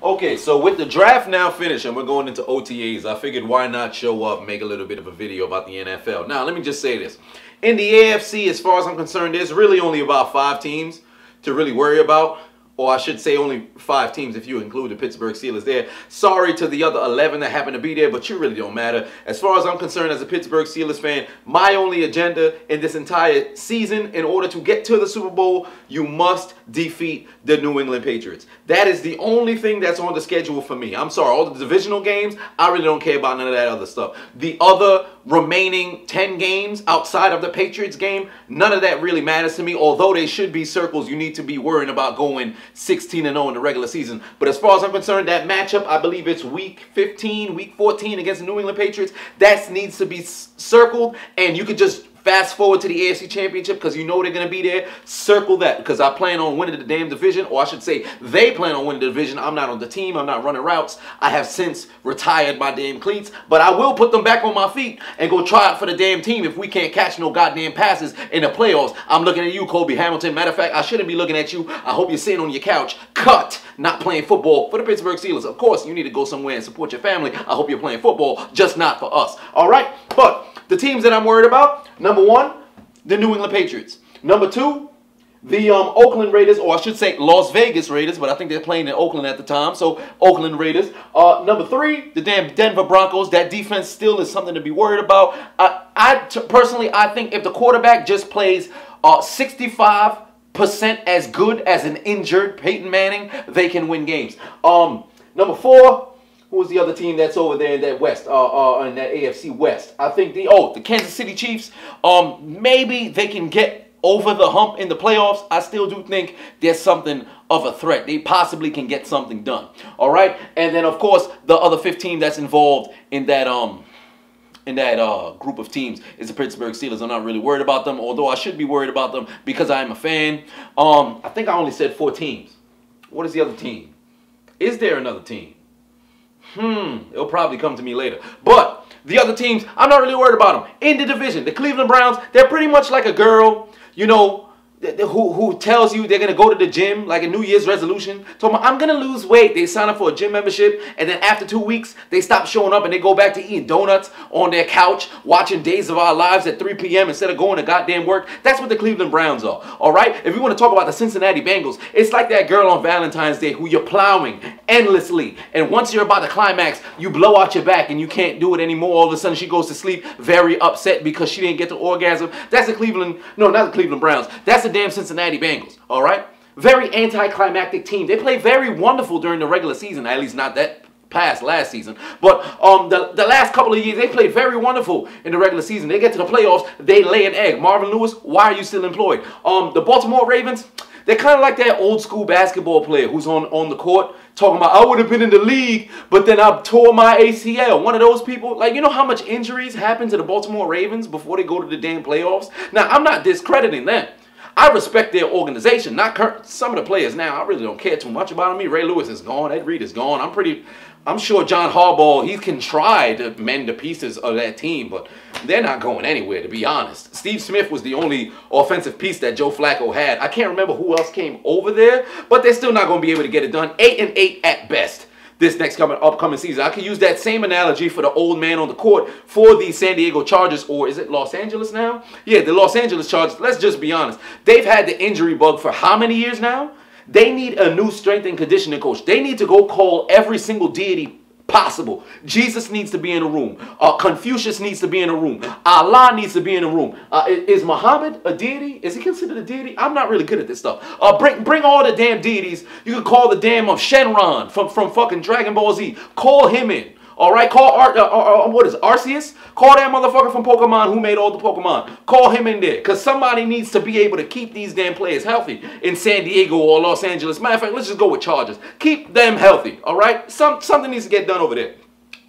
Okay, so with the draft now finished and we're going into OTAs, I figured why not show up, make a little bit of a video about the NFL. Now, let me just say this. In the AFC, as far as I'm concerned, there's really only about 5 teams to really worry about. Or I should say only 5 teams if you include the Pittsburgh Steelers there. Sorry to the other 11 that happen to be there, but you really don't matter. As far as I'm concerned as a Pittsburgh Steelers fan, my only agenda in this entire season, in order to get to the Super Bowl, you must defeat the New England Patriots. That is the only thing that's on the schedule for me. I'm sorry, all the divisional games, I really don't care about none of that other stuff. The other remaining 10 games outside of the Patriots game, none of that really matters to me. Although they should be circles, you need to be worrying about going 16-0 in the regular season. But as far as I'm concerned, that matchup, I believe it's week 15, week 14 against the New England Patriots, that needs to be circled, and you could just fast forward to the AFC Championship because you know they're going to be there. Circle that because I plan on winning the damn division, or I should say they plan on winning the division. I'm not on the team. I'm not running routes. I have since retired my damn cleats, but I will put them back on my feet and go try out for the damn team if we can't catch no goddamn passes in the playoffs. I'm looking at you, Kobe Hamilton. Matter of fact, I shouldn't be looking at you. I hope you're sitting on your couch, cut, not playing football for the Pittsburgh Steelers. Of course, you need to go somewhere and support your family. I hope you're playing football, just not for us. All right? But the teams that I'm worried about, number 1, the New England Patriots. Number 2, the Oakland Raiders, or I should say Las Vegas Raiders, but I think they're playing in Oakland at the time, so Oakland Raiders. Number 3, the damn Denver Broncos. That defense still is something to be worried about. Personally, I think if the quarterback just plays 65% as good as an injured Peyton Manning, they can win games. Number 4, who was the other team that's over there in that West, in that AFC West? I think the Kansas City Chiefs. Maybe they can get over the hump in the playoffs. I still do think there's something of a threat. They possibly can get something done. All right, and then of course the other 15 that's involved in that group of teams is the Pittsburgh Steelers. I'm not really worried about them, although I should be worried about them because I am a fan. I think I only said 4 teams. What is the other team? Is there another team? It'll probably come to me later. But the other teams, I'm not really worried about them. In the division, the Cleveland Browns, they're pretty much like a girl, you know, who tells you they're going to go to the gym, like a New Year's resolution. Told me, I'm going to lose weight. They sign up for a gym membership, and then after 2 weeks, they stop showing up, and they go back to eating donuts on their couch, watching Days of Our Lives at 3 p.m. instead of going to goddamn work. That's what the Cleveland Browns are, all right? If you want to talk about the Cincinnati Bengals, it's like that girl on Valentine's Day who you're plowing endlessly, and once you're about to climax, you blow out your back, and you can't do it anymore. All of a sudden, she goes to sleep very upset because she didn't get the orgasm. That's the Cleveland, no, not the Cleveland Browns. That's the damn Cincinnati Bengals, all right? Very anticlimactic team. They play very wonderful during the regular season, at least not that past last season. But the last couple of years, they played very wonderful in the regular season. They get to the playoffs, they lay an egg. Marvin Lewis, why are you still employed? The Baltimore Ravens, they're kind of like that old school basketball player who's on the court talking about, I would have been in the league, but then I tore my ACL. One of those people, like, you know how much injuries happen to the Baltimore Ravens before they go to the damn playoffs? Now, I'm not discrediting them. I respect their organization, not some of the players now. I really don't care too much about them. Ray Lewis is gone. Ed Reed is gone. I'm sure John Harbaugh, he can try to mend the pieces of that team, but they're not going anywhere, to be honest. Steve Smith was the only offensive piece that Joe Flacco had. I can't remember who else came over there, but they're still not going to be able to get it done. 8-8 at best this next upcoming season. I can use that same analogy for the old man on the court for the San Diego Chargers, or is it Los Angeles now? Yeah, the Los Angeles Chargers. Let's just be honest. They've had the injury bug for how many years now? They need a new strength and conditioning coach. They need to go call every single deity possible. Jesus needs to be in a room. Confucius needs to be in a room. Allah needs to be in a room. Is Muhammad a deity? Is he considered a deity? I'm not really good at this stuff. Bring all the damn deities. You can call the damn Shenron from fucking Dragon Ball Z. Call him in. All right, call what is it, Arceus? Call that motherfucker from Pokemon who made all the Pokemon. Call him in there, because somebody needs to be able to keep these damn players healthy in San Diego or Los Angeles. Matter of fact, let's just go with Chargers. Keep them healthy, all right? Something needs to get done over there.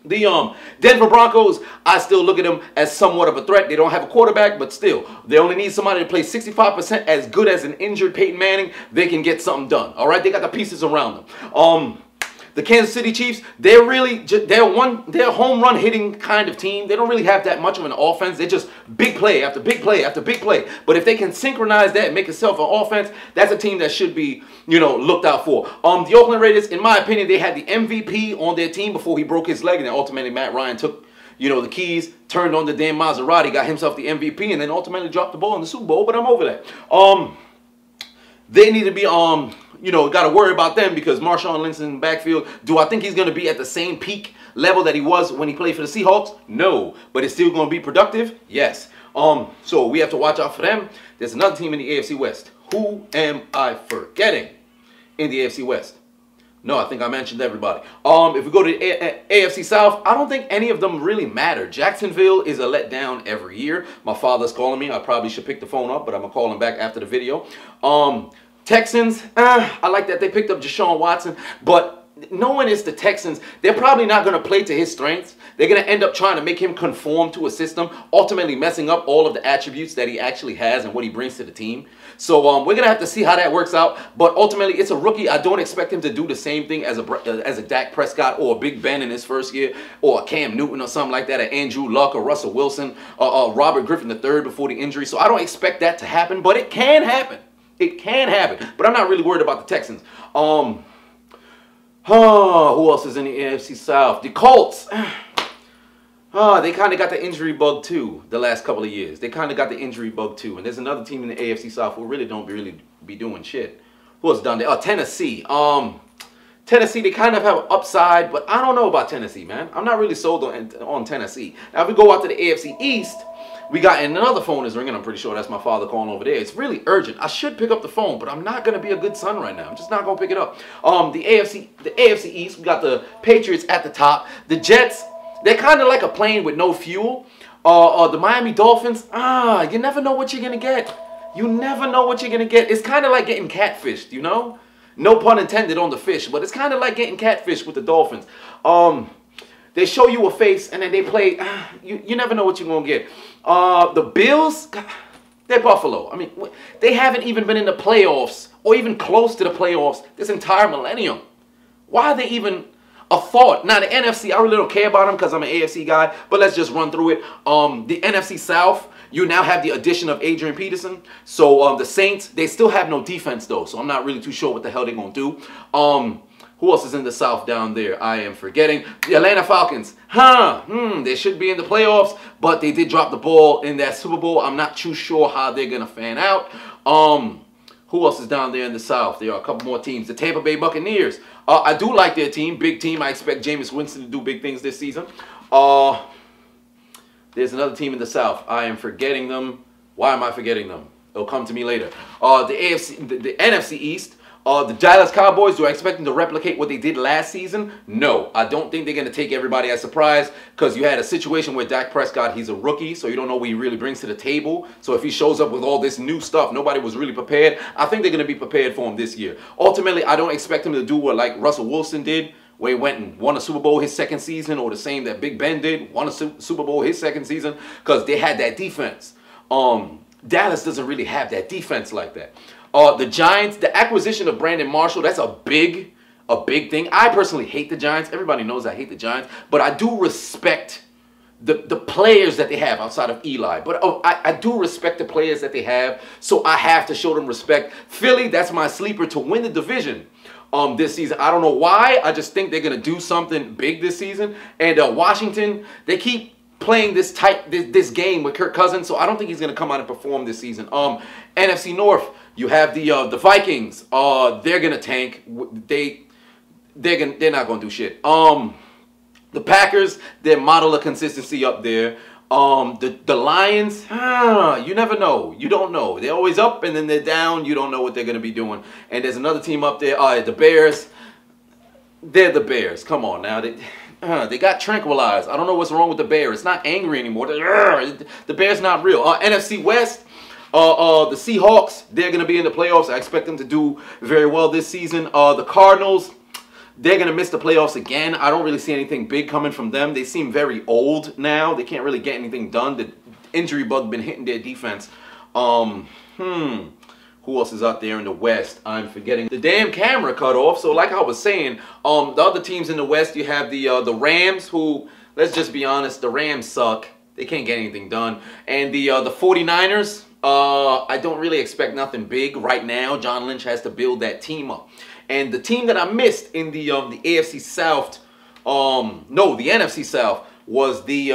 The Denver Broncos, I still look at them as somewhat of a threat. They don't have a quarterback, but still, they only need somebody to play 65% as good as an injured Peyton Manning. They can get something done, all right? They got the pieces around them. The Kansas City Chiefs, they're really they're a home run hitting kind of team. They don't really have that much of an offense. They're just big play after big play after big play. But if they can synchronize that and make itself an offense, that's a team that should be, you know, looked out for. The Oakland Raiders, in my opinion, they had the MVP on their team before he broke his leg, and then ultimately Matt Ryan took, you know, the keys, turned on the damn Maserati, got himself the MVP, and then ultimately dropped the ball in the Super Bowl. But I'm over that. They need to be you know, got to worry about them because Marshawn Lynch in the backfield. Do I think he's going to be at the same peak level that he was when he played for the Seahawks? No. But it's still going to be productive? Yes. So we have to watch out for them. There's another team in the AFC West. Who am I forgetting in the AFC West? No, I think I mentioned everybody. If we go to the AFC South, I don't think any of them really matter. Jacksonville is a letdown every year. My father's calling me. I probably should pick the phone up, but I'm going to call him back after the video. Texans, I like that they picked up Deshaun Watson, but knowing it's the Texans, they're probably not going to play to his strengths. They're going to end up trying to make him conform to a system, ultimately messing up all of the attributes that he actually has and what he brings to the team. So we're going to have to see how that works out, but ultimately it's a rookie. I don't expect him to do the same thing as a Dak Prescott or a Big Ben in his first year, or a Cam Newton or something like that, or Andrew Luck or Russell Wilson, or Robert Griffin III before the injury. So I don't expect that to happen, but it can happen. It can happen, but I'm not really worried about the Texans. Who else is in the AFC South? The Colts. They kind of got the injury bug too the last couple of years. They kind of got the injury bug too. And there's another team in the AFC South who really don't be doing shit. Who else down there? Tennessee. Tennessee, they kind of have upside, but I don't know about Tennessee, man. I'm not really sold on Tennessee. Now, if we go out to the AFC East, we got another phone is ringing. I'm pretty sure that's my father calling over there. It's really urgent. I should pick up the phone, but I'm not going to be a good son right now. I'm just not going to pick it up. The AFC East, we got the Patriots at the top. The Jets, they're kind of like a plane with no fuel. The Miami Dolphins, you never know what you're going to get. You never know what you're going to get. It's kind of like getting catfished, you know? No pun intended on the fish, but it's kind of like getting catfished with the Dolphins. They show you a face, and then they play. You never know what you're going to get. The Bills, they're Buffalo. I mean, they haven't even been in the playoffs or even close to the playoffs this entire millennium. Why are they even a thought? Now, the NFC, I really don't care about them because I'm an AFC guy, but let's just run through it. The NFC South, you now have the addition of Adrian Peterson. So the Saints, they still have no defense, though, so I'm not really too sure what the hell they're going to do. Who else is in the South down there? I am forgetting. The Atlanta Falcons. They should be in the playoffs, but they did drop the ball in that Super Bowl. I'm not too sure how they're going to fan out. Who else is down there in the South? There are a couple more teams. The Tampa Bay Buccaneers. I do like their team. Big team. I expect Jameis Winston to do big things this season. There's another team in the South. I am forgetting them. Why am I forgetting them? It'll come to me later. The NFC East. The Dallas Cowboys, do I expect them to replicate what they did last season? No. I don't think they're going to take everybody as surprise because you had a situation where Dak Prescott, he's a rookie, so you don't know what he really brings to the table. So if he shows up with all this new stuff, nobody was really prepared. I think they're going to be prepared for him this year. Ultimately, I don't expect him to do what like Russell Wilson did, where he went and won a Super Bowl his second season, or the same that Big Ben did, won a Super Bowl his second season, because they had that defense. Dallas doesn't really have that defense like that. The Giants, the acquisition of Brandon Marshall, that's a big thing. I personally hate the Giants. Everybody knows I hate the Giants. But I do respect the players that they have outside of Eli. But I do respect the players that they have. So I have to show them respect. Philly, that's my sleeper to win the division this season. I don't know why. I just think they're going to do something big this season. And Washington, they keep playing this game with Kirk Cousins. So I don't think he's going to come out and perform this season. NFC North. You have the Vikings. They're gonna tank. They're not gonna do shit. The Packers, their model of consistency up there. The Lions, you never know. You don't know. They're always up and then they're down. You don't know what they're gonna be doing. And there's another team up there. The Bears. They're the Bears. Come on now. They got tranquilized. I don't know what's wrong with the Bears. It's not angry anymore. The Bears not real. NFC West. The Seahawks, they're going to be in the playoffs. I expect them to do very well this season. The Cardinals, they're going to miss the playoffs again. I don't really see anything big coming from them. They seem very old now. They can't really get anything done. The injury bug been hitting their defense. Who Who else is out there in the West? I'm forgetting. The damn camera cut off. So like I was saying, the other teams in the West, you have the Rams, who, let's just be honest, the Rams suck. They can't get anything done. And the 49ers, I don't really expect nothing big right now. John Lynch has to build that team up. And the team that I missed in the AFC South, no, the NFC South, was the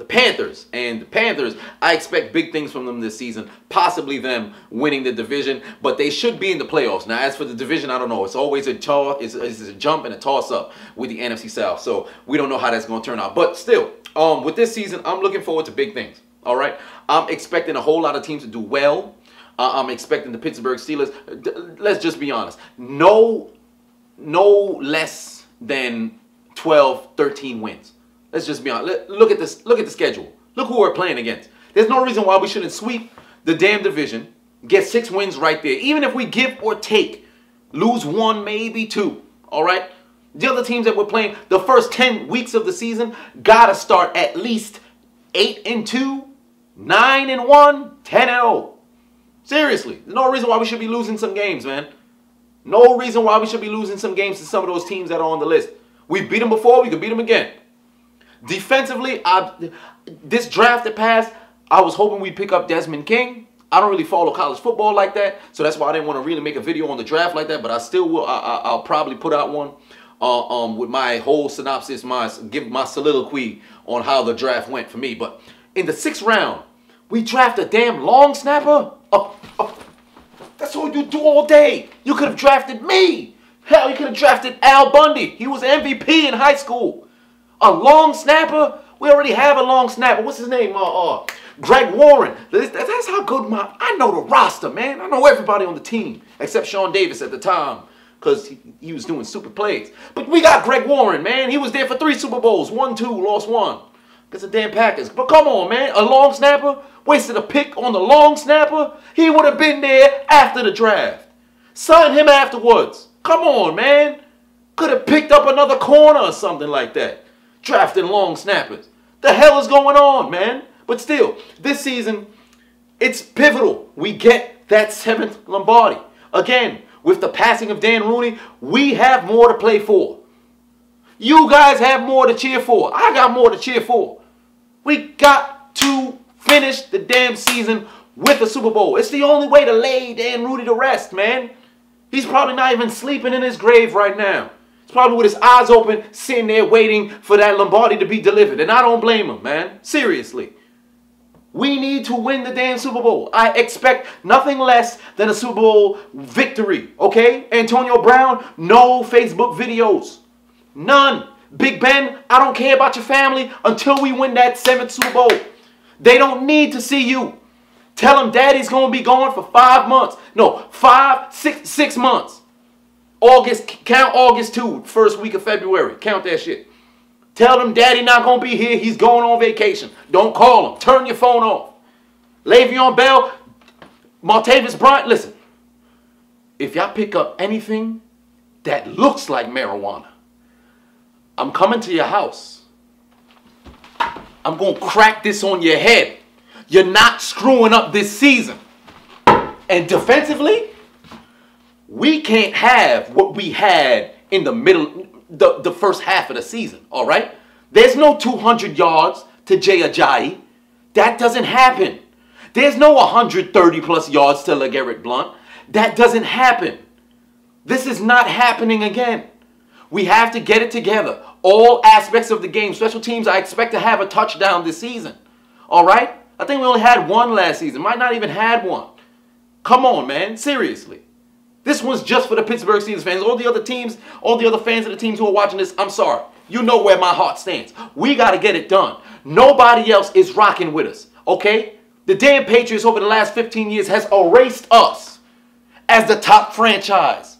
Panthers. And the Panthers, I expect big things from them this season. Possibly them winning the division, but they should be in the playoffs. Now, as for the division, I don't know. It's always a it's a jump and a toss-up with the NFC South. So we don't know how that's going to turn out. But still, with this season, I'm looking forward to big things. All right? I'm expecting a whole lot of teams to do well. I'm expecting the Pittsburgh Steelers. Let's just be honest. No less than 12, 13 wins. Let's just be honest. Look at this. Look at the schedule. Look who we're playing against. There's no reason why we shouldn't sweep the damn division, get 6 wins right there. Even if we give or take, lose 1, maybe 2. All right? The other teams that we're playing, the first 10 weeks of the season, gotta start at least 8-2, 9-1, 10-0. Seriously. There's no reason why we should be losing some games, man. No reason why we should be losing some games to some of those teams that are on the list. We beat them before, we could beat them again. Defensively, this draft that passed, I was hoping we'd pick up Desmond King. I don't really follow college football like that, so that's why I didn't want to really make a video on the draft like that, but I still will. I'll probably put out one with my whole synopsis, give my soliloquy on how the draft went for me. But in the 6th round, we draft a damn long snapper. That's all you do all day. You could have drafted me. Hell, you could have drafted Al Bundy. He was MVP in high school. A long snapper? We already have a long snapper. What's his name? Greg Warren. That's how good I know the roster, man. I know everybody on the team except Sean Davis at the time because he was doing super plays. But we got Greg Warren, man. He was there for 3 Super Bowls. 1, 2, lost 1. Because the damn Packers. But come on, man. A long snapper? Wasted a pick on the long snapper? He would have been there after the draft. Sign him afterwards. Come on, man. Could have picked up another corner or something like that. Drafting long snappers. The hell is going on, man? But still, this season, it's pivotal. We get that 7th Lombardi. Again, with the passing of Dan Rooney, we have more to play for. You guys have more to cheer for. I got more to cheer for. We got to finish the damn season with a Super Bowl. It's the only way to lay Dan Rooney to rest, man. He's probably not even sleeping in his grave right now. He's probably with his eyes open, sitting there waiting for that Lombardi to be delivered. And I don't blame him, man. Seriously. We need to win the damn Super Bowl. I expect nothing less than a Super Bowl victory, okay? Antonio Brown, no Facebook videos. None. Big Ben, I don't care about your family until we win that 7th Super Bowl. They don't need to see you. Tell them daddy's going to be gone for 5 months. No, 6 months. Count August 2, first week of February. Count that shit. Tell them daddy not going to be here. He's going on vacation. Don't call him. Turn your phone off. Le'Veon Bell, Martavis Bryant, listen. If y'all pick up anything that looks like marijuana, I'm coming to your house. I'm going to crack this on your head. You're not screwing up this season. And defensively, we can't have what we had in the middle, the first half of the season, all right? There's no 200 yards to Jay Ajayi. That doesn't happen. There's no 130-plus yards to LeGarrette Blount. That doesn't happen. This is not happening again. We have to get it together. All aspects of the game. Special teams, I expect to have a touchdown this season. All right? I think we only had 1 last season. Might not even had 1. Come on, man. Seriously. This one's just for the Pittsburgh Steelers fans. All the other teams, all the other fans of the teams who are watching this, I'm sorry. You know where my heart stands. We got to get it done. Nobody else is rocking with us. Okay? The damn Patriots over the last 15 years has erased us as the top franchise.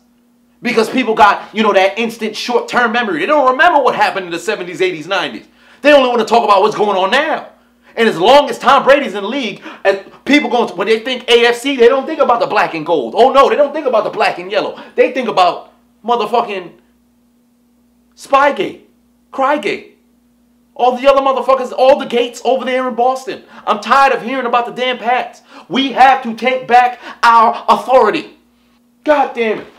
Because people got, you know, that instant short-term memory. They don't remember what happened in the 70s, 80s, 90s. They only want to talk about what's going on now. And as long as Tom Brady's in the league, as people when they think AFC, they don't think about the black and gold. Oh, no, they don't think about the black and yellow. They think about motherfucking Spygate, Crygate. All the other motherfuckers, all the gates over there in Boston. I'm tired of hearing about the damn Pats. We have to take back our authority. God damn it.